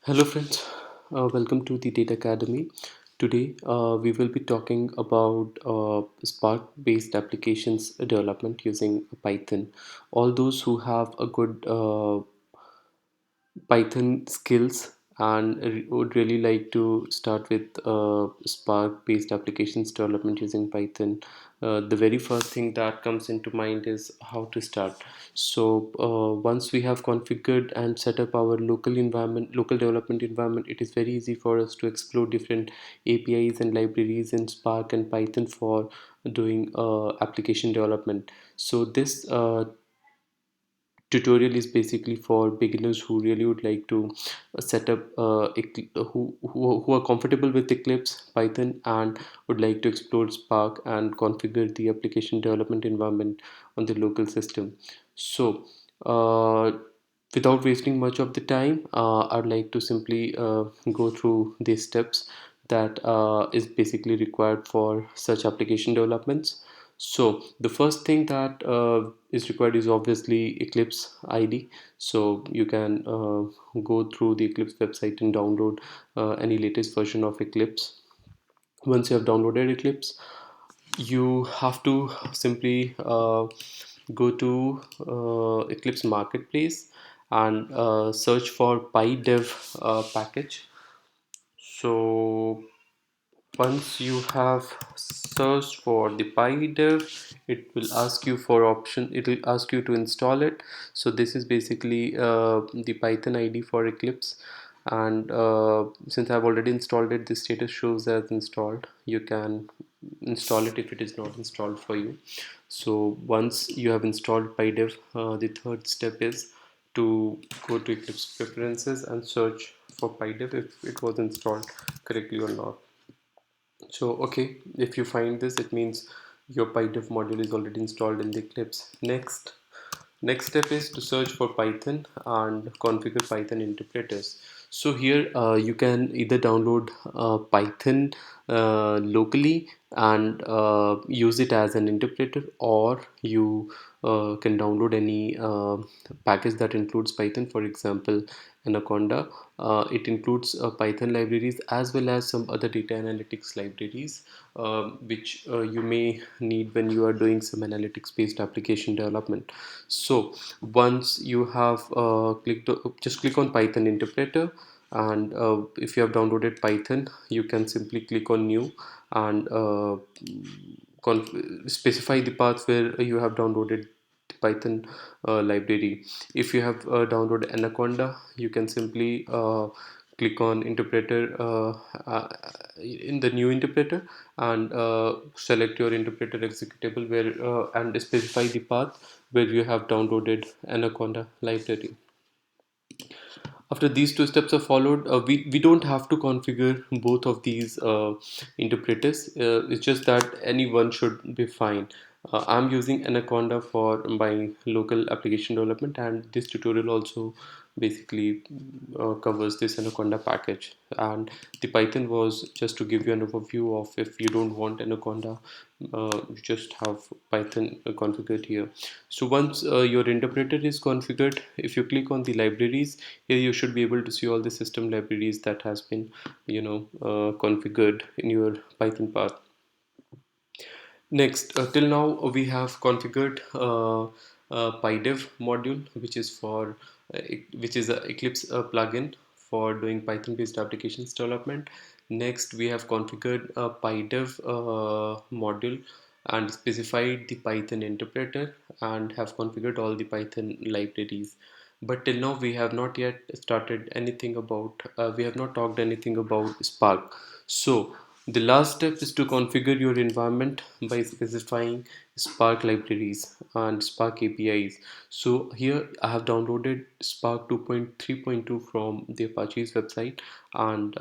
Hello friends, welcome to the Data Academy. Today we will be talking about Spark based applications development using Python. All those who have a good Python skills and would really like to start with Spark based applications development using Python. The very first thing that comes into mind is how to start. So once we have configured and set up our local environment, local development environment, it is very easy for us to explore different APIs and libraries in Spark and Python for doing application development. So this tutorial is basically for beginners who really would like to set up who are comfortable with Eclipse, Python, and would like to explore Spark and configure the application development environment on the local system. So without wasting much of the time, I'd like to simply go through these steps that is basically required for such application developments. So the first thing that is required is obviously Eclipse ID. So you can go through the Eclipse website and download any latest version of Eclipse. Once you have downloaded Eclipse, you have to simply go to Eclipse Marketplace and search for PyDev package. So once you have searched for the PyDev, it will ask you for option. It will ask you to install it. So this is basically the Python ID for Eclipse. And since I've already installed it, the status shows as installed. You can install it if it is not installed for you. So once you have installed PyDev, the third step is to go to Eclipse preferences and search for PyDev if it was installed correctly or not. So okay, if you find this, it means your PyDev module is already installed in the Eclipse. Next step is to search for Python and configure Python interpreters. So here you can either download Python locally and use it as an interpreter, or you can download any package that includes Python. For example, Anaconda. It includes Python libraries as well as some other data analytics libraries, which you may need when you are doing some analytics based application development. So once you have just click on Python interpreter, and if you have downloaded Python, you can simply click on new and specify the path where you have downloaded the Python library. If you have downloaded Anaconda, you can simply click on interpreter in the new interpreter and select your interpreter executable where and specify the path where you have downloaded Anaconda library. After these two steps are followed, we don't have to configure both of these interpreters. It's just that any one should be fine. I'm using Anaconda for my local application development, and this tutorial also basically covers this Anaconda package. And the Python was just to give you an overview of if you don't want Anaconda, you just have Python configured here. So once your interpreter is configured, if you click on the libraries, here you should be able to see all the system libraries that has been configured in your Python path. Next, till now we have configured PyDev module, which is for which is a Eclipse plugin for doing Python-based applications development. Next, we have configured a PyDev module and specified the Python interpreter and have configured all the Python libraries. But till now, we have not yet started anything about. We have not talked anything about Spark. So the last step is to configure your environment by specifying Spark libraries and Spark APIs. So here I have downloaded Spark 2.3.2 from the Apache's website, and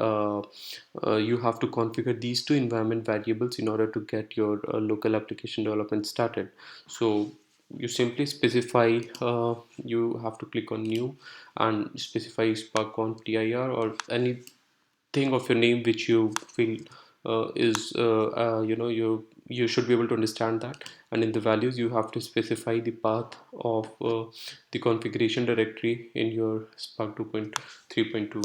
you have to configure these two environment variables in order to get your local application development started. So you simply specify, you have to click on new and specify Spark conf dir or anything of your name which you feel is you should be able to understand that. And in the values you have to specify the path of the configuration directory in your Spark 2.3.2.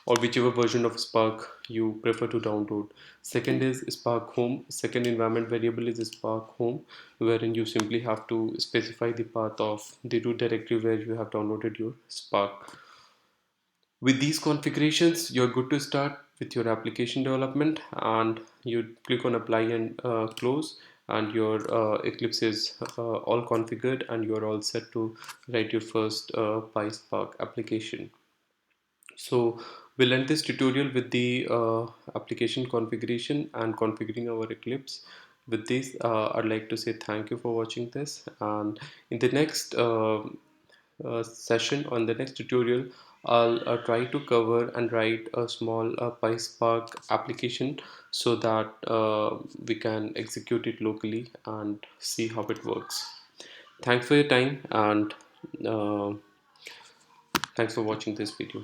or whichever version of Spark you prefer to download. Second is Spark Home. Second environment variable is Spark Home, wherein you simply have to specify the path of the root directory where you have downloaded your Spark. With these configurations, you're good to start with your application development, and you click on apply and close, and your Eclipse is all configured, and you're all set to write your first PySpark application. So we'll end this tutorial with the application configuration and configuring our Eclipse. With this, I'd like to say thank you for watching this, and in the next session, on the next tutorial, I'll try to cover and write a small PySpark application so that we can execute it locally and see how it works. Thanks for your time, and uh, thanks for watching this video.